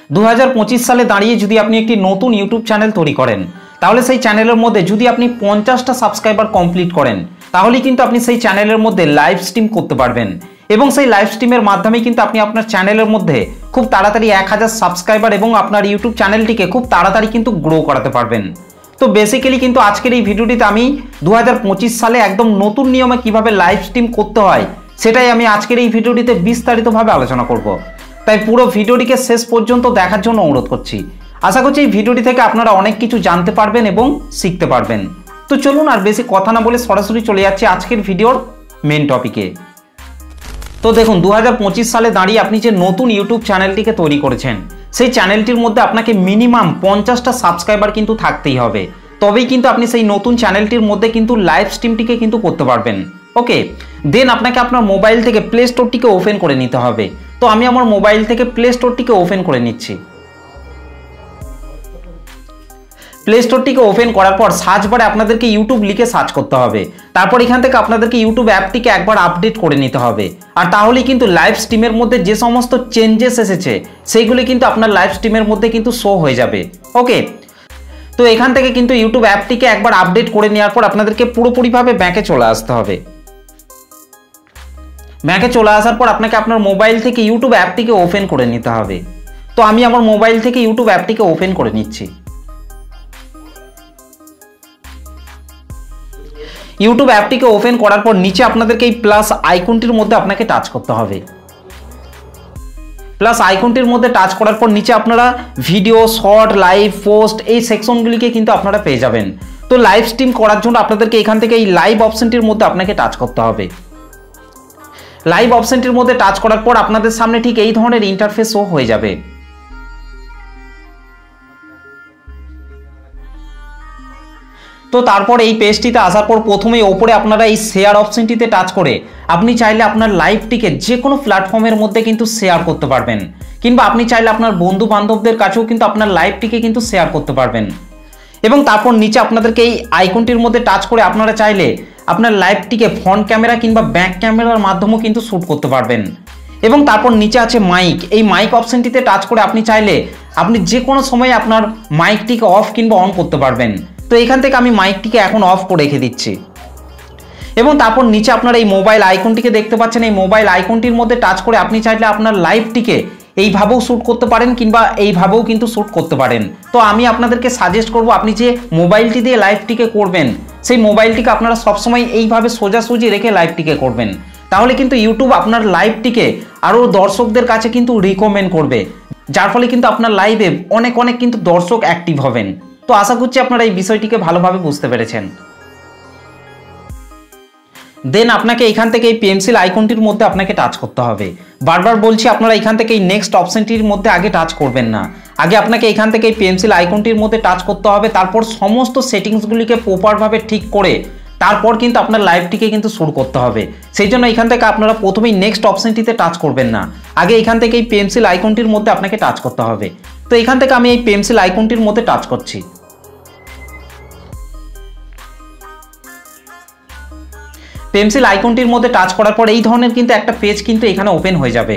2025 সালে দাঁড়িয়ে যদি আপনি একটি নতুন ইউটিউব চ্যানেল তৈরি করেন, তাহলে সেই চ্যানেলের মধ্যে যদি আপনি 50টা সাবস্ক্রাইবার কমপ্লিট করেন, তাহলে কিন্তু আপনি সেই চ্যানেলের মধ্যে লাইভ স্ট্রিম করতে পারবেন এবং সেই লাইভ স্ট্রিমের মাধ্যমে কিন্তু আপনি আপনার চ্যানেলের মধ্যে খুব তাড়াতাড়ি 1000 সাবস্ক্রাইবার এবং আপনার ইউটিউব চ্যানেলটিকে খুব তাড়াতাড়ি কিন্তু গ্রো করাতে পারবেন। তো বেসিক্যালি কিন্তু আজকের এই ভিডিওটিতে আমি 2025 সালে একদম নতুন নিয়মে কিভাবে লাইভ স্ট্রিম করতে হয় সেটাই আমি আজকের এই ভিডিওটিতে বিস্তারিতভাবে আলোচনা করব। তাই পুরো ভিডিওটিকে শেষ পর্যন্ত দেখার জন্য অনুরোধ করছি। আশা করছি এই ভিডিওটি থেকে আপনারা অনেক কিছু জানতে পারবেন এবং শিখতে পারবেন। তো চলুন আর বেশি কথা না বলে সরাসরি চলে যাচ্ছি আজকের ভিডিওর মেন টপিকে। তো দেখুন, 2025 সালে দাঁড়িয়ে আপনি যে নতুন ইউটিউব চ্যানেলটিকে তৈরি করেছেন, সেই চ্যানেলটির মধ্যে আপনাকে মিনিমাম 50টা সাবস্ক্রাইবার কিন্তু থাকতেই হবে, তবেই কিন্তু আপনি সেই নতুন চ্যানেলটির মধ্যে কিন্তু লাইভ স্ট্রিমটিকে কিন্তু করতে পারবেন। ওকে, দেন আপনাকে আপনার মোবাইল থেকে প্লে স্টোরটিকে ওপেন করে নিতে হবে। তো আমি আমার মোবাইল থেকে প্লে স্টোরটিকে ওপেন করে নিচ্ছি। প্লে স্টোরটিকে ওপেন করার পর সার্চ বারে আপনাদেরকে ইউটিউব লিখে সার্চ করতে হবে। তারপর এখান থেকে আপনাদেরকে ইউটিউব অ্যাপটিকে একবার আপডেট করে নিতে হবে। আর তাহলেই কিন্তু লাইভ স্ট্রিমের মধ্যে যে সমস্ত চেঞ্জেস এসেছে সেইগুলি কিন্তু আপনার লাইভ স্ট্রিমের মধ্যে কিন্তু শো হয়ে যাবে। ওকে, তো এখান থেকে কিন্তু ইউটিউব অ্যাপটিকে একবার আপডেট করে নেওয়ার পর আপনাদেরকে পুরোপুরিভাবে ব্যাকে চলে আসতে হবে। ব্যাকে চলে আসার পর আপনাকে আপনার মোবাইল থেকে ইউটিউব অ্যাপটিকে ওপেন করে নিতে হবে। তো আমি আমার মোবাইল থেকে ইউটিউব অ্যাপটিকে ওপেন করে নিচ্ছি। ইউটিউব অ্যাপটিকে ওপেন করার পর নিচে আপনাদেরকে এই প্লাস আইকনটির মধ্যে আপনাকে টাচ করতে হবে। প্লাস আইকনটির মধ্যে টাচ করার পর নিচে আপনারা ভিডিও, শর্ট, লাইভ, পোস্ট এই সেকশনগুলিকে কিন্তু আপনারা পেয়ে যাবেন। তো লাইভ স্ট্রিম করার জন্য আপনাদেরকে এখান থেকে এই লাইভ অপশনটির মধ্যে আপনাকে টাচ করতে হবে। লাইভ অপশনটির মধ্যে টাচ করার পর আপনাদের সামনে ঠিক এই ধরনের ইন্টারফেস শো হয়ে যাবে। তো তারপর এই পেজটিতে আসার পর প্রথমেই ওপরে আপনারা এই শেয়ার অপশনটিতে টাচ করে আপনি চাইলে আপনার লাইভটিকে যে কোনো প্ল্যাটফর্মের মধ্যে কিন্তু শেয়ার করতে পারবেন, কিংবা আপনি চাইলে আপনার বন্ধু বান্ধবদের কাছেও কিন্তু আপনার লাইভটিকে কিন্তু শেয়ার করতে পারবেন। এবং তারপর নিচে আপনাদেরকে এই আইকনটির মধ্যে টাচ করে আপনারা চাইলে আপনার লাইভটিকে ফ্রন্ট ক্যামেরা কিংবা ব্যাক ক্যামেরার মাধ্যমেও কিন্তু শ্যুট করতে পারবেন। এবং তারপর নিচে আছে মাইক, এই মাইক অপশনটিতে টাচ করে আপনি চাইলে আপনি যে কোনো সময় আপনার মাইকটিকে অফ কিংবা অন করতে পারবেন। তো এখান থেকে আমি মাইকটিকে এখন অফ করে রেখে দিচ্ছি। এবং তারপর নিচে আপনারা এই মোবাইল আইকনটিকে দেখতে পাচ্ছেন, এই মোবাইল আইকনটির মধ্যে টাচ করে আপনি চাইলে আপনার লাইভটিকে এইভাবেও শ্যুট করতে পারেন কিংবা এইভাবেও কিন্তু শ্যুট করতে পারেন। তো আমি আপনাদেরকে সাজেস্ট করব আপনি যে মোবাইলটি দিয়ে লাইভটিকে করবেন সেই মোবাইলটিকে আপনারা সবসময় এইভাবে সোজাসুজি রেখে লাইভটিকে করবেন, তাহলে কিন্তু ইউটিউব আপনার লাইভটিকে আরও দর্শকদের কাছে কিন্তু রিকমেন্ড করবে, যার ফলে কিন্তু আপনার লাইভে অনেক কিন্তু দর্শক অ্যাক্টিভ হবেন। তো আশা করছি আপনারা এই বিষয়টিকে ভালোভাবে বুঝতে পেরেছেন। দেন আপনাকে এখান থেকে এই পেন্সিল আইকনটির মধ্যে আপনাকে টাচ করতে হবে। বারবার বলছি আপনারা এখান থেকে এই নেক্সট অপশনটির মধ্যে আগে টাচ করবেন না, আগে আপনাকে এখান থেকে এই পেন্সিল আইকনটির মধ্যে টাচ করতে হবে। তারপর সমস্ত সেটিংসগুলিকে প্রপারভাবে ঠিক করে তারপর কিন্তু আপনার লাইভটিকে কিন্তু শুরু করতে হবে। সেই জন্য এখান থেকে আপনারা প্রথমেই নেক্সট অপশনটিতে টাচ করবেন না, আগে এখান থেকে এই পেন্সিল আইকনটির মধ্যে আপনাকে টাচ করতে হবে। তো এখান থেকে আমি এই পেন্সিল আইকনটির মধ্যে টাচ করছি। পেন্সিল আইকনটির মধ্যে টাচ করার পর এই ধরনের কিন্তু একটা পেজ কিন্তু এখানে ওপেন হয়ে যাবে।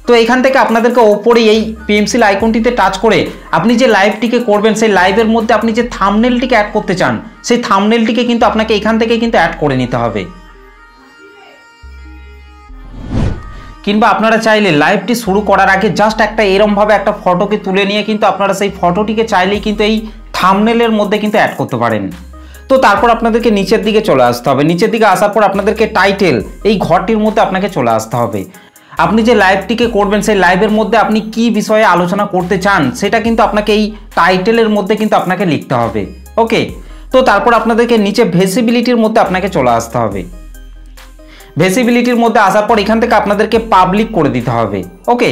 তো এখান থেকে আপনাদেরকে ওপরে এই পেন্সিল আইকনটিতে টাচ করে আপনি যে লাইভটিকে করবেন সেই লাইভের মধ্যে আপনি যে থাম্বনেলটিকে অ্যাড করতে চান সেই থাম্বনেলটিকে কিন্তু আপনাকে এখান থেকে কিন্তু অ্যাড করে নিতে হবে। কিংবা আপনারা চাইলে লাইভটি শুরু করার আগে জাস্ট একটা এরমভাবে একটা ফটোকে তুলে নিয়ে কিন্তু আপনারা সেই ফটোটিকে চাইলেই কিন্তু এই থাম্বনেলের মধ্যে কিন্তু অ্যাড করতে পারেন। তো তারপর আপনাদেরকে নিচের দিকে চলে আসতে হবে। নিচের দিকে আসার পর আপনাদেরকে টাইটেল এই ঘরটির মধ্যে আপনাকে চলে আসতে হবে। আপনি যে লাইভটিকে করবেন সেই লাইভের মধ্যে আপনি কি বিষয়ে আলোচনা করতে চান সেটা কিন্তু আপনাকে এই টাইটেলের মধ্যে কিন্তু আপনাকে লিখতে হবে। ওকে, তো তারপর আপনাদেরকে নিচে ভিজিবিলিটির মধ্যে আপনাকে চলে আসতে হবে। ভিজিবিলিটির মধ্যে আসার পর এখান থেকে আপনাদেরকে পাবলিক করে দিতে হবে। ওকে,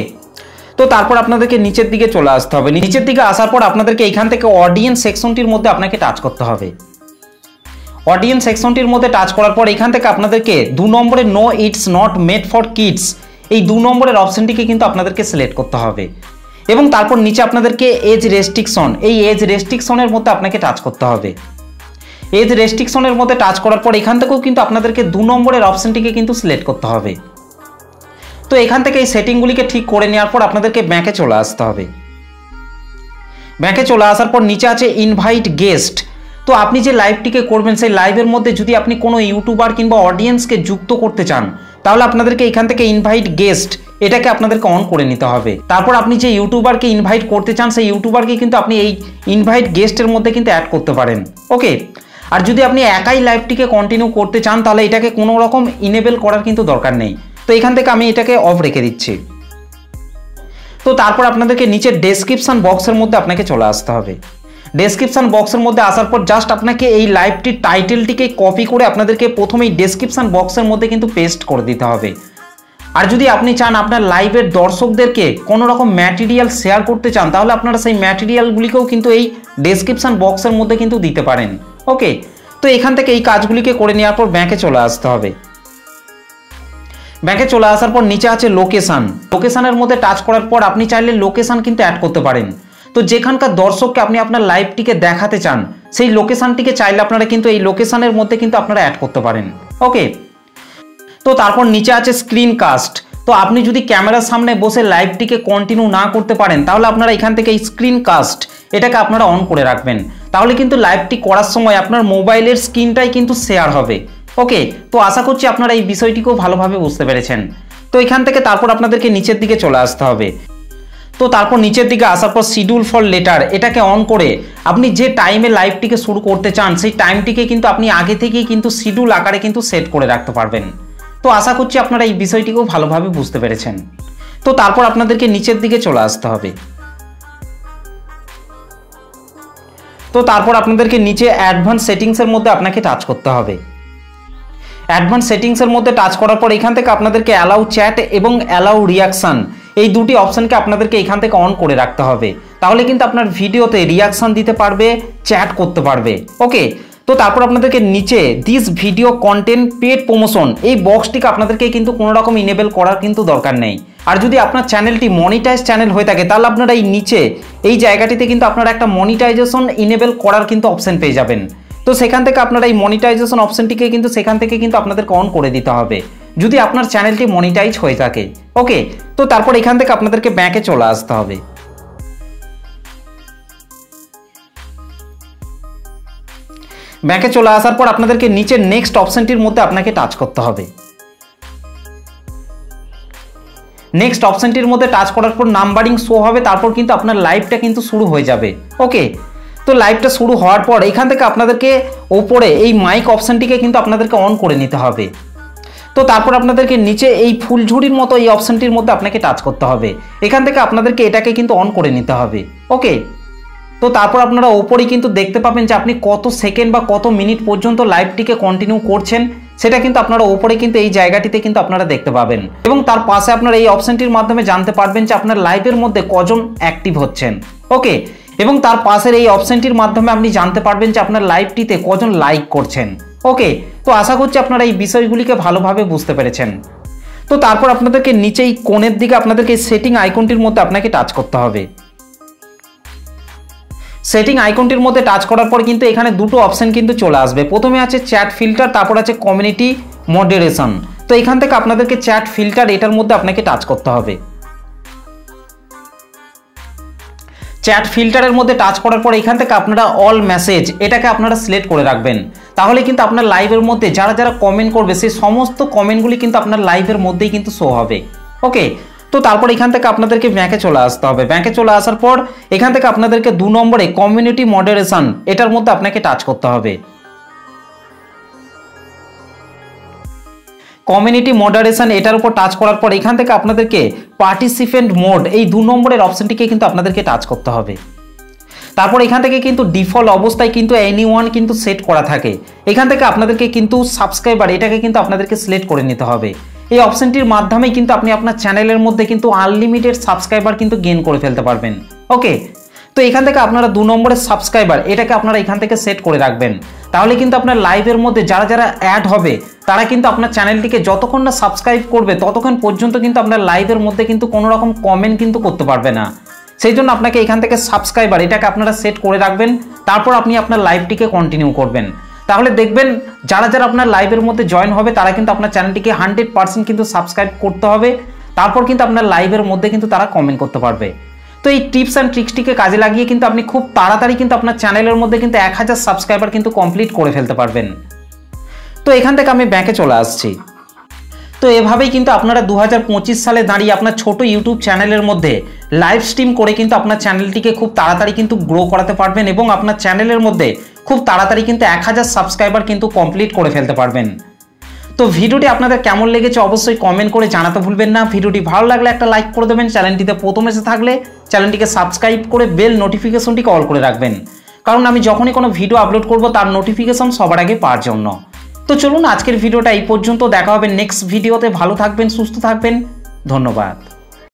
তো তারপর আপনাদেরকে নিচের দিকে চলে আসতে হবে। নিচের দিকে আসার পর আপনাদেরকে এখান থেকে অডিয়েন্স সেকশনটির মধ্যে আপনাকে টাচ করতে হবে। অডিয়েন্স সেকশনটির মধ্যে টাচ করার পর এখান থেকে আপনাদেরকে 2 নম্বরে no it's not made for kids এই 2 নম্বরের অপশনটিকে কিন্তু আপনাদেরকে সিলেক্ট করতে হবে। এবং তারপর নিচে আপনাদেরকে এজ রেস্ট্রিকশন এই এজ রেস্ট্রিকশনের মধ্যে আপনাকে টাচ করতে হবে। এজ রেস্ট্রিকশনের মধ্যে টাচ করার পর এখান থেকেও কিন্তু আপনাদেরকে 2 নম্বরের অপশনটিকে কিন্তু সিলেক্ট করতে হবে। তো এখান থেকে এই সেটিংগুলিকে ঠিক করে নেওয়ার পর আপনাদেরকে ব্যাকে চলে আসতে হবে। ব্যাকে চলে আসার পর নিচে আছে ইনভাইট গেস্ট। তো আপনি যে লাইভটিকে করবেন সেই লাইভের মধ্যে যদি আপনি কোনো ইউটিউবার কিংবা অডিয়েন্সকে যুক্ত করতে চান তাহলে আপনাদেরকে এখান থেকে ইনভাইট গেস্ট এটাকে আপনাদেরকে অন করে নিতে হবে। তারপর আপনি যে ইউটিউবারকে ইনভাইট করতে চান সেই ইউটিউবারকে কিন্তু আপনি এই ইনভাইট গেস্টের মধ্যে কিন্তু অ্যাড করতে পারেন। ওকে, আর যদি আপনি একাই লাইভটিকে কন্টিনিউ করতে চান তাহলে এটাকে কোনো রকম ইনেবল করার কিন্তু দরকার নেই। তো এখান থেকে আমি এটাকে অফ রেখে দিচ্ছি। তো তারপর আপনাদেরকে নিচে ডেসক্রিপশন বক্সের মধ্যে আপনাকে চলে আসতে হবে। ডেসক্রিপশন বক্সের মধ্যে আসার পর জাস্ট আপনাকে এই লাইভটির টাইটেলটিকে কপি করে আপনাদেরকে প্রথমেই ডেসক্রিপশন বক্সের মধ্যে কিন্তু পেস্ট করে দিতে হবে। আর যদি আপনি চান আপনার লাইভের দর্শকদেরকে কোনো রকম ম্যাটেরিয়াল শেয়ার করতে চান তাহলে আপনারা সেই ম্যাটেরিয়ালগুলিকেও কিন্তু এই ডেসক্রিপশন বক্সের মধ্যে কিন্তু দিতে পারেন। ওকে, তো এখান থেকে এই কাজগুলিকে করে নেওয়ার পর ব্যাকে চলে আসতে হবে। ব্যাকে চলে আসার পর নিচে আছে লোকেশান। লোকেশানের মধ্যে টাচ করার পর আপনি চাইলে লোকেশান কিন্তু অ্যাড করতে পারেন। তো যেখানকার দর্শককে আপনি আপনার লাইভটিকে দেখাতে চান সেই লোকেশানটিকে চাইলে আপনারা কিন্তু এই লোকেশানের মধ্যে কিন্তু আপনারা অ্যাড করতে পারেন। ওকে, তো তারপর নিচে আছে স্ক্রিন কাস্ট। তো আপনি যদি ক্যামেরার সামনে বসে লাইভটিকে কন্টিনিউ না করতে পারেন তাহলে আপনারা এখান থেকে এই স্ক্রিন কাস্ট এটাকে আপনারা অন করে রাখবেন। তাহলে কিন্তু লাইভটি করার সময় আপনার মোবাইলের স্ক্রিনটাই কিন্তু শেয়ার হবে। ওকে, তো আশা করছি আপনারা এই বিষয়টিকেও ভালোভাবে বুঝতে পেরেছেন। তো এখান থেকে তারপর আপনাদেরকে নিচের দিকে চলে আসতে হবে। তো তারপর নিচের দিকে আসার পর শিডিউল ফর লেটার এটাকে অন করে আপনি যে টাইমে লাইভটিকে শুরু করতে চান সেই টাইমটিকে কিন্তু আপনি আগে থেকেই কিন্তু শিডিউল আকারে কিন্তু সেট করে রাখতে পারবেন। তো আশা করছি আপনারা এই বিষয়টিকেও ভালোভাবে বুঝতে পেরেছেন। তো তারপর আপনাদেরকে নিচের দিকে চলে আসতে হবে। তো তারপর আপনাদেরকে নিচে অ্যাডভান্স সেটিংসের মধ্যে আপনাকে টাচ করতে হবে। অ্যাডভান্স সেটিংসের মধ্যে টাচ করার পর এখান থেকে আপনাদেরকে অ্যালাউ চ্যাট এবং অ্যালাউ রিয়াকশান এই দুটি অপশানকে আপনাদেরকে এখান থেকে অন করে রাখতে হবে। তাহলে কিন্তু আপনার ভিডিওতে রিয়াকশান দিতে পারবে, চ্যাট করতে পারবে। ওকে, তো তারপর আপনাদেরকে নিচে this video content paid promotion এই বক্সটিকে আপনাদেরকে কিন্তু কোনো রকম ইনেবল করার কিন্তু দরকার নেই। আর যদি আপনার চ্যানেলটি মনিটাইজ চ্যানেল হয়ে থাকে তাহলে আপনারা এই নিচে এই জায়গাটিতে কিন্তু আপনারা একটা মনিটাইজেশন ইনেবল করার কিন্তু অপশান পেয়ে যাবেন। তো সেখান থেকে আপনারা এই মনিটাইজেশন অপশানটিকে কিন্তু সেখান থেকে কিন্তু আপনাদেরকে অন করে দিতে হবে যদি আপনার চ্যানেলটি মনিটাইজ হয়ে থাকে। ওকে, তো তারপর এখান থেকে আপনাদেরকে ব্যাকে চলে আসতে হবে। ব্যাকে চলে আসার পর আপনাদেরকে নিচে নেক্সট অপশনটির মধ্যে আপনাকে টাচ করতে হবে। নেক্সট অপশনটির মধ্যে টাচ করার পর নাম্বারিং শো হবে, তারপর কিন্তু আপনার লাইভটা কিন্তু শুরু হয়ে যাবে। ওকে, তো লাইভটা শুরু হওয়ার পর এখান থেকে আপনাদেরকে ওপরে এই মাইক অপশনটিকে কিন্তু আপনাদেরকে অন করে নিতে হবে। তো তারপর আপনাদেরকে নিচে এই ফুলঝুরির মতো এই অপশনটির মধ্যে আপনাকে টাচ করতে হবে। এখান থেকে আপনাদেরকে এটাকে কিন্তু অন করে নিতে হবে। ওকে, তো তারপর আপনারা ওপরেই কিন্তু দেখতে পাবেন যে আপনি কত সেকেন্ড বা কত মিনিট পর্যন্ত লাইভটিকে কন্টিনিউ করছেন সেটা কিন্তু আপনারা ওপরে কিন্তু এই জায়গাটিতে কিন্তু আপনারা দেখতে পাবেন এবং তার পাশে আপনারা এই অপশনটির মাধ্যমে জানতে পারবেন যে আপনার লাইভের মধ্যে কজন অ্যাক্টিভ হচ্ছেন। ওকে, এবং তার পাশের এই অপশনটির মাধ্যমে আপনি জানতে পারবেন যে আপনার লাইভটিতে কজন লাইক করছেন। ওকে, তো আশা করছি আপনারা এই বিষয়গুলিকে ভালোভাবে বুঝতে পেরেছেন। তো তারপর আপনাদেরকে নিচে এই কোণের দিকে আপনাদেরকে সেটিং আইকনটির মধ্যে আপনাকে টাচ করতে হবে। সেটিং আইকনটির মধ্যে টাচ করার পর কিন্তু এখানে দুটো অপশন কিন্তু চলে আসবে। প্রথমে আছে চ্যাট ফিল্টার, তারপর আছে কমিউনিটি মডারেশন। তো এখান থেকে আপনাদেরকে চ্যাট ফিল্টার এটার মধ্যে আপনাকে টাচ করতে হবে। চ্যাট ফিল্টারের মধ্যে টাচ করার পর এখান থেকে আপনারা অল মেসেজ এটাকে আপনারা সিলেক্ট করে রাখবেন। তাহলে কিন্তু আপনার লাইভের মধ্যে যারা যারা কমেন্ট করবে সেই সমস্ত কমেন্টগুলি কিন্তু আপনার লাইভের মধ্যেই কিন্তু শো হবে। ওকে, তো তারপর এখান থেকে আপনাদেরকে ব্যাকে চলে আসতে হবে। ব্যাকে চলে আসার পর এখান থেকে আপনাদেরকে 2 নম্বরে কমিউনিটি মডারেশন এটার মধ্যে আপনাকে টাচ করতে হবে। কমিউনিটি মডারেশন এটার উপর টাচ করার পর এখান থেকে আপনাদেরকে পার্টিসিপেন্ট মোড এই 2 নম্বরের অপশনটিকে কিন্তু আপনাদেরকে টাচ করতে হবে। তারপর এখান থেকে কিন্তু ডিফল্ট অবস্থায় কিন্তু এনিওয়ান কিন্তু সেট করা থাকে। এখান থেকে আপনাদেরকে কিন্তু সাবস্ক্রাইবার এটাকে কিন্তু আপনাদেরকে সিলেক্ট করে নিতে হবে। এই অপশনটির মাধ্যমে কিন্তু আপনি আপনার চ্যানেলের মধ্যে কিন্তু আনলিমিটেড সাবস্ক্রাইবার কিন্তু গেইন করে ফেলতে পারবেন। ওকে, তো এখান থেকে আপনারা 2 নম্বরের সাবস্ক্রাইবার এটাকে আপনারা এখান থেকে সেট করে রাখবেন। তাহলে কিন্তু আপনার লাইভের মধ্যে যারা যারা অ্যাড হবে তারা কিন্তু আপনার চ্যানেলটিকে যতক্ষণ না সাবস্ক্রাইব করবে ততক্ষণ পর্যন্ত কিন্তু আপনার লাইভের মধ্যে কিন্তু কোনো রকম কমেন্ট কিন্তু করতে পারবে না। সেই জন্য আপনাকে এখান থেকে সাবস্ক্রাইবার এটাকে আপনারা সেট করে রাখবেন। তারপর আপনি আপনার লাইভটিকে কন্টিনিউ করবেন। তাহলে দেখবেন যারা যারা আপনার লাইভের মধ্যে জয়েন হবে তারা কিন্তু আপনার চ্যানেলটিকে 100% কিন্তু সাবস্ক্রাইব করতে হবে। তারপর কিন্তু আপনার লাইভের মধ্যে কিন্তু তারা কমেন্ট করতে পারবে। তো এই টিপস অ্যান্ড ট্রিক্সটিকে কাজে লাগিয়ে কিন্তু আপনি খুব তাড়াতাড়ি কিন্তু আপনার চ্যানেলের মধ্যে কিন্তু 1000 সাবস্ক্রাইবার কিন্তু কমপ্লিট করে ফেলতে পারবেন। তো এখান থেকে আমি ব্যাকে চলে আসছি। তো এভাবেই কিন্তু আপনারা 2025 সালে দাঁড়িয়ে আপনার ছোট ইউটিউব চ্যানেলের মধ্যে লাইভ স্ট্রিম করে কিন্তু আপনার চ্যানেলটিকে খুব তাড়াতাড়ি কিন্তু গ্রো করাতে পারবেন এবং আপনার চ্যানেলের মধ্যে খুব তাড়াতাড়ি কিন্তু 1000 সাবস্ক্রাইবার কিন্তু কমপ্লিট করে ফেলতে পারবেন। তো ভিডিওটি আপনাদের কেমন লেগেছে অবশ্যই কমেন্ট করে জানাতে ভুলবেন না। ভিডিওটি ভালো লাগলে একটা লাইক করে দেবেন। চ্যানেলটিতে প্রথম এসে থাকলে চ্যানেলটিকে সাবস্ক্রাইব করে বেল নোটিফিকেশনটিকে অল করে রাখবেন, কারণ আমি যখনই কোনো ভিডিও আপলোড করব তার নোটিফিকেশন সবার আগে পাওয়ার জন্য। তো চলুন আজকের ভিডিওটা এই পর্যন্ত, দেখা হবে নেক্সট ভিডিওতে। ভালো থাকবেন, সুস্থ থাকবেন, ধন্যবাদ।